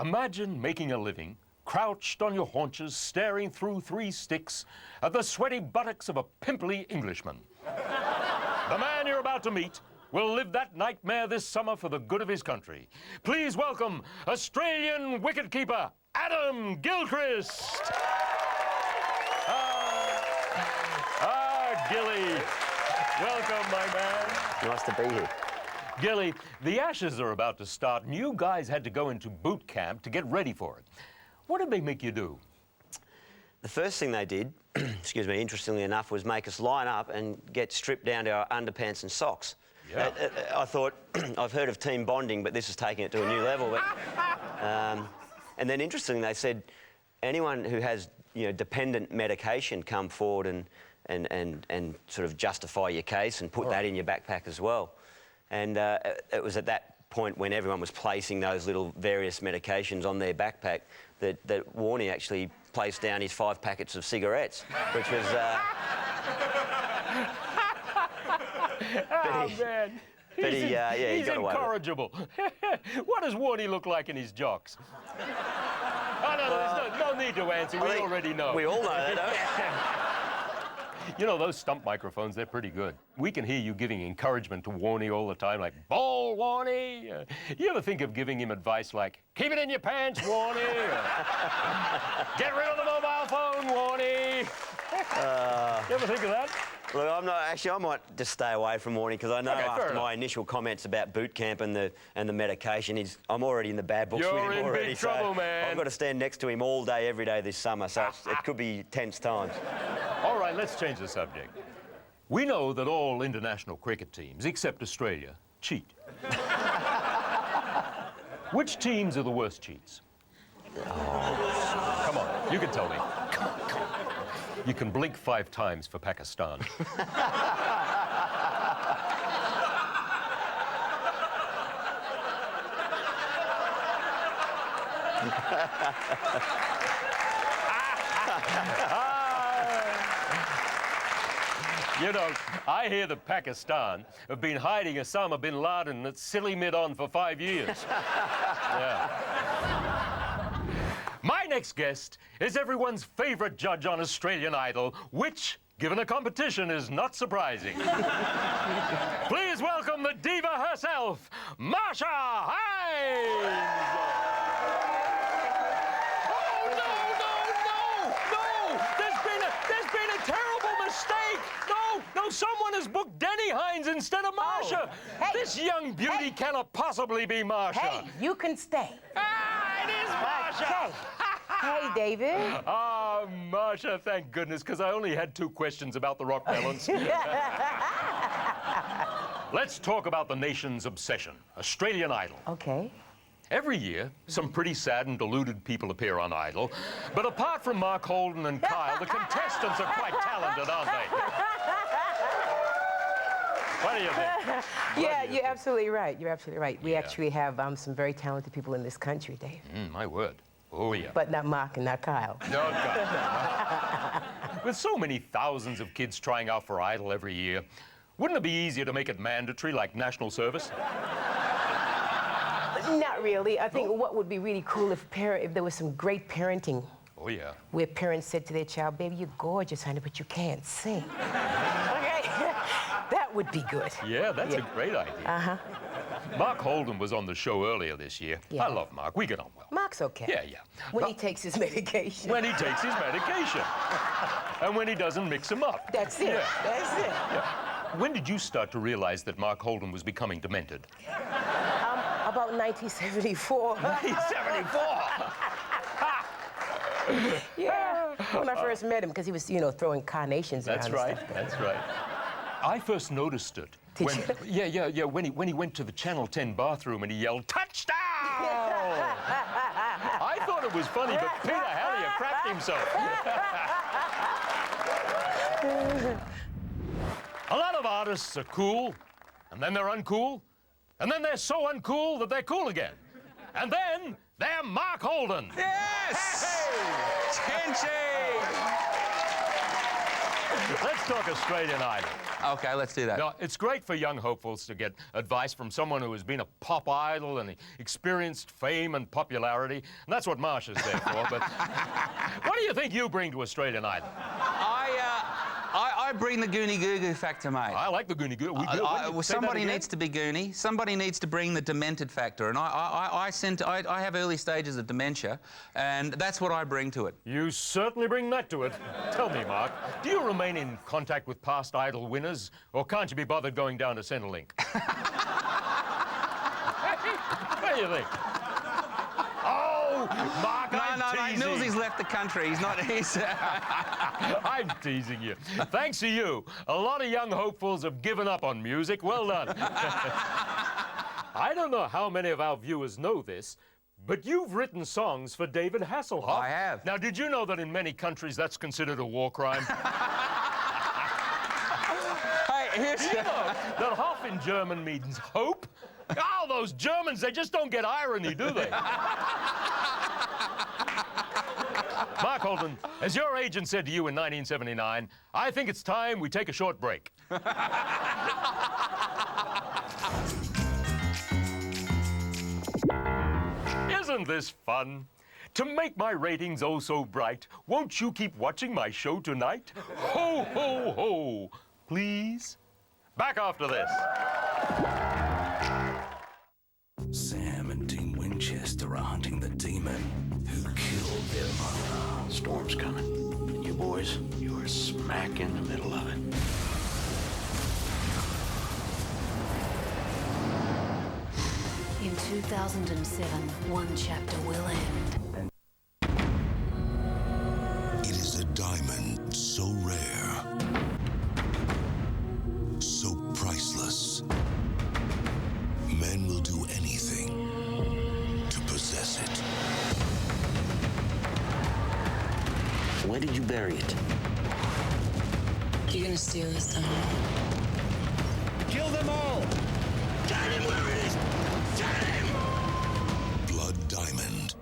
F: Imagine making a living crouched on your haunches, staring through 3 sticks at the sweaty buttocks of a pimply Englishman. The man you're about to meet will live that nightmare this summer for the good of his country. Please welcome Australian wicketkeeper Adam Gilchrist. Gilly, welcome, my man.
I: Nice to be here.
F: Gilly, the Ashes are about to start, and you guys had to go into boot camp to get ready for it. What did they make you do?
Z: The first thing they did, excuse me, interestingly enough, was make us line up and get stripped down to our underpants and socks.
F: Yeah.
Z: I thought, I've heard of team bonding, but this is taking it to a new level. But, and then interestingly, they said, anyone who has, dependent medication, come forward and sort of justify your case and put that in your backpack as well. And it was at that point when everyone was placing those little various medications on their backpack that Warnie actually placed down his 5 packets of cigarettes, which was...
F: man.
Z: But
F: he's
Z: he got away with it.
F: incorrigible. What does Warnie look like in his jocks? there's no need to answer. We already know.
Z: We all know that, don't we?
F: You know, those stump microphones, they're pretty good. We can hear you giving encouragement to Warnie all the time, like, ball, Warnie. You ever think of giving him advice like, keep it in your pants, Warnie? Get rid of the mobile phone, Warnie. You ever think of that?
Z: Look, I'm not actually. I might just stay away from Warnie because I know after my initial comments about boot camp and the medication, I'm already in the bad books with him already.
F: You're in big trouble, man.
Z: I've got to stand next to him all day, every day this summer, so it could be tense times.
F: All right, let's change the subject. We know that all international cricket teams, except Australia, cheat. Which teams are the worst cheats? Come on, you can tell me. Come on. You can blink 5 times for Pakistan. You know, I hear that Pakistan have been hiding Osama bin Laden at silly mid-on for 5 years. Yeah. My next guest is everyone's favourite judge on Australian Idol, which, given a competition, is not surprising. Please welcome the diva herself, Marcia Hines! There's been a terrible mistake! No, someone has booked Denny Hines instead of Marcia!
A: Hey.
F: This young beauty cannot possibly be Marcia!
A: Hey, you can stay.
F: It is Marcia!
A: Hey, David.
F: Ah, Marcia, thank goodness, because I only had 2 questions about the rock balance. Let's talk about the nation's obsession, Australian Idol.
A: Okay.
F: Every year, some pretty sad and deluded people appear on Idol, but apart from Mark Holden and Kyle, the contestants are quite talented, aren't they? What do you think?
A: Yeah, you're absolutely right. You're absolutely right. We actually have some very talented people in this country, Dave.
F: My word. Oh, yeah.
A: But not Mark and not Kyle.
F: No, Kyle. With so many thousands of kids trying out for Idol every year, wouldn't it be easier to make it mandatory like national service?
A: Not really. I think what would be really cool if there was some great parenting.
F: Oh, yeah.
A: Where parents said to their child, baby, you're gorgeous, honey, but you can't sing. Okay? That would be good.
F: Yeah, that's a great idea.
A: Uh-huh.
F: Mark Holden was on the show earlier this year.
A: Yeah.
F: I love Mark. We get on well.
A: Mark's okay.
F: Yeah.
A: When he takes his medication.
F: When he takes his medication. And when he doesn't mix them up.
A: That's it.
F: Yeah.
A: That's it.
F: Yeah. When did you start to realize that Mark Holden was becoming demented?
A: About 1974.
F: 1974!
A: Yeah. When I first met him, because he was, throwing carnations around.
F: That's right. That's right. I first noticed it.
A: Did you?
F: Yeah. When he went to the Channel 10 bathroom and he yelled, "Touchdown!" I thought it was funny, but Peter Hallier crapped himself. A lot of artists are cool, and then they're uncool, and then they're so uncool that they're cool again. And then they're Mark Holden.
D: Yes! Tench!
F: Let's talk Australian Idol.
D: Okay, let's do that.
F: Now, it's great for young hopefuls to get advice from someone who has been a pop idol and experienced fame and popularity. And that's what Marcia's there for. But what do you think you bring to Australian Idol?
D: I bring the Goonie Goo Goo factor, mate.
F: I like the Goonie Goo.
D: Well, somebody needs to be Goonie. Somebody needs to bring the demented factor. And I have early stages of dementia, and that's what I bring to it.
F: You certainly bring that to it. Tell me, Mark, do you remain in contact with past Idol winners, or can't you be bothered going down to Centrelink? What do you think? Oh, Mark, I'm teasing.
D: No, Millsy's left the country. He's not.
F: I'm teasing you. Thanks to you, a lot of young hopefuls have given up on music. Well done. I don't know how many of our viewers know this, but you've written songs for David Hasselhoff.
D: I have.
F: Now, did you know that in many countries that's considered a war crime?
D: Hey, here's...
F: You know that Hoff in German means hope? Oh, those Germans, they just don't get irony, do they? Mark Holden, as your agent said to you in 1979, I think it's time we take a short break. Isn't this fun? To make my ratings oh so bright, won't you keep watching my show tonight? Ho, ho, ho! Please? Back after this.
K: Sam and Team Winchester are hunting the demon who killed their mother.
B: Storm's coming. And you boys, you are smack in the middle of it.
M: In 2007, one chapter will end.
H: It is a diamond so rare, so priceless. Men will do anything to possess it.
B: Where did you bury it?
J: You're gonna steal this time.
B: Kill them all! Get him where it is! Get him!
H: Blood Diamond.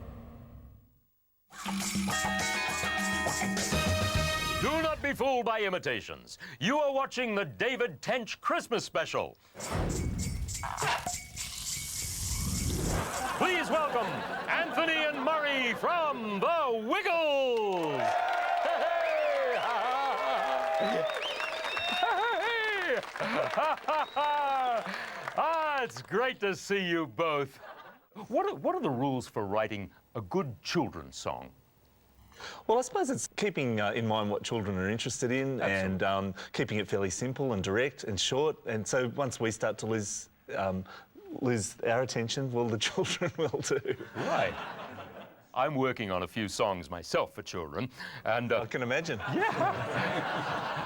F: Do not be fooled by imitations. You are watching the David Tench Christmas special. Please welcome Anthony and Murray from The Wiggles. It's great to see you both. What are the rules for writing a good children's song?
R: Well, I suppose it's keeping in mind what children are interested in. Absolutely. And keeping it fairly simple and direct and short. And so once we start to lose our attention, well, the children will too.
F: Right. I'm working on a few songs myself for children, and...
R: I can imagine.
F: Yeah.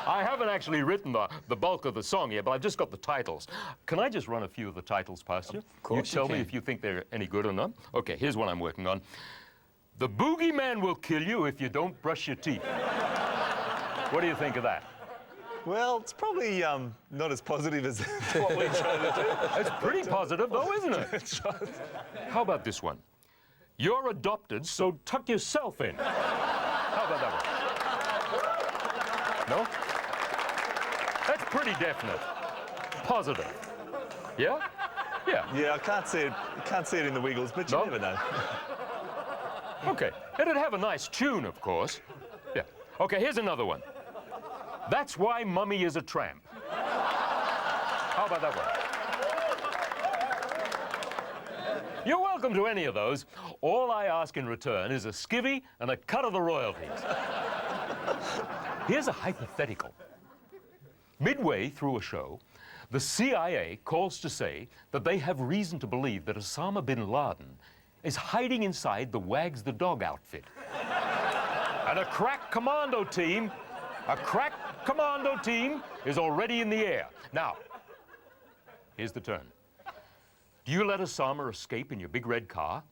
F: I haven't actually written the bulk of the song yet, but I've just got the titles. Can I just run a few of the titles past you?
R: Of course
F: you tell me if you think they're any good or not. Okay, here's one I'm working on. The boogeyman will kill you if you don't brush your teeth. What do you think of that?
R: Well, it's probably not as positive as what we're trying to do.
F: It's pretty positive, though, isn't it?
R: That's right.
F: How about this one? You're adopted, so tuck yourself in. How about that one? No? That's pretty definite. Positive. Yeah? Yeah.
R: Yeah, I can't see it in the Wiggles, but you never know.
F: Okay. It'd have a nice tune, of course. Yeah. Okay, here's another one. That's why Mummy is a tramp. How about that one? You're welcome to any of those. All I ask in return is a skivvy and a cut of the royalties. Here's a hypothetical. Midway through a show, the CIA calls to say that they have reason to believe that Osama bin Laden is hiding inside the Wags the Dog outfit. And a crack commando team is already in the air. Now, here's the turn. Do you let Osama escape in your big red car?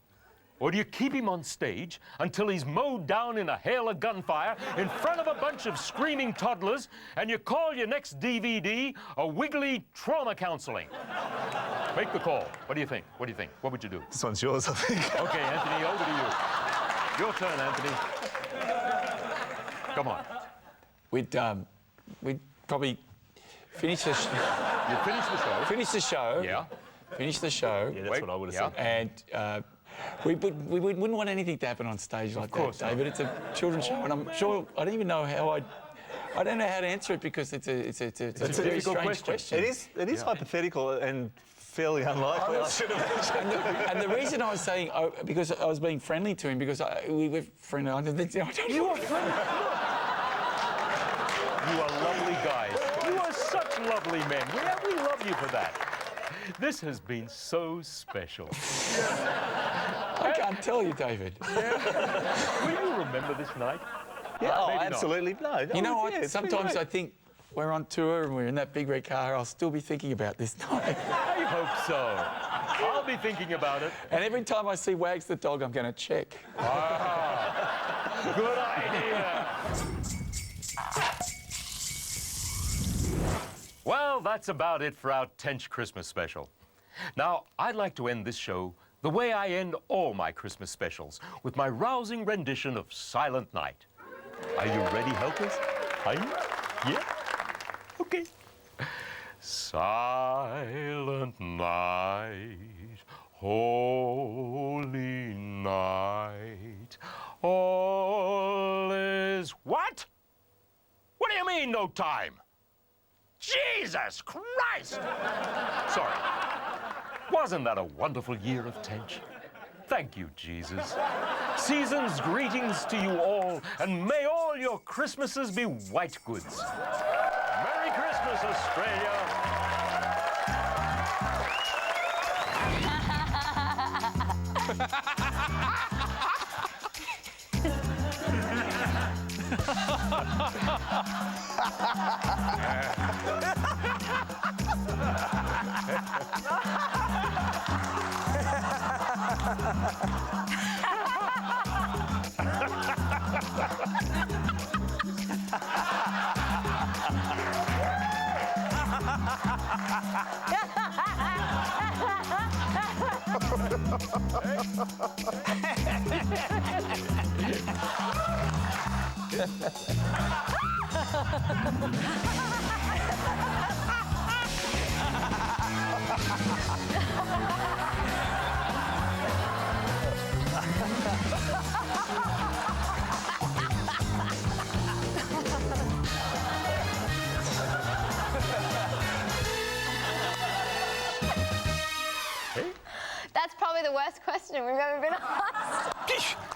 F: Or do you keep him on stage until he's mowed down in a hail of gunfire in front of a bunch of screaming toddlers, and you call your next DVD a Wiggly Trauma Counseling? Make the call. What do you think? What do you think? What would you do?
R: This one's yours, I think.
F: Okay, Anthony, over to you. Your turn, Anthony. Come on.
S: We'd probably finish the show.
F: You finish the show?
S: Finish the show.
F: Yeah.
S: Finish the show.
R: Yeah, that's what I would have said.
S: And we wouldn't want anything to happen on stage like that, David. It's a children's show, and I'm sure I don't even know how I don't know how to answer it because it's a very strange question.
R: It is hypothetical and fairly unlikely. I should have
S: and the reason I was saying because I was being friendly to him because we were friendly.
F: You are friendly. You are lovely guys. You are such lovely men. We love you for that. This has been so special.
S: I can't tell you, David.
F: Yeah. Will you remember this night?
R: Yeah, absolutely. No.
S: You know what? Sometimes I think we're on tour and we're in that big red car. I'll still be thinking about this night.
F: I hope so. I'll be thinking about it.
S: And every time I see Wags the dog, I'm going to check.
F: Ah, good idea. Well, that's about it for our Tench Christmas special. Now, I'd like to end this show the way I end all my Christmas specials, with my rousing rendition of Silent Night. Are you ready, helpers? Are you? Yeah? Okay. Silent night, holy night, no time. Jesus Christ! Sorry. Wasn't that a wonderful year of Tench? Thank you, Jesus. Season's greetings to you all, and may all your Christmases be white goods. Merry Christmas, Australia!
C: That's probably the worst question we've ever been asked.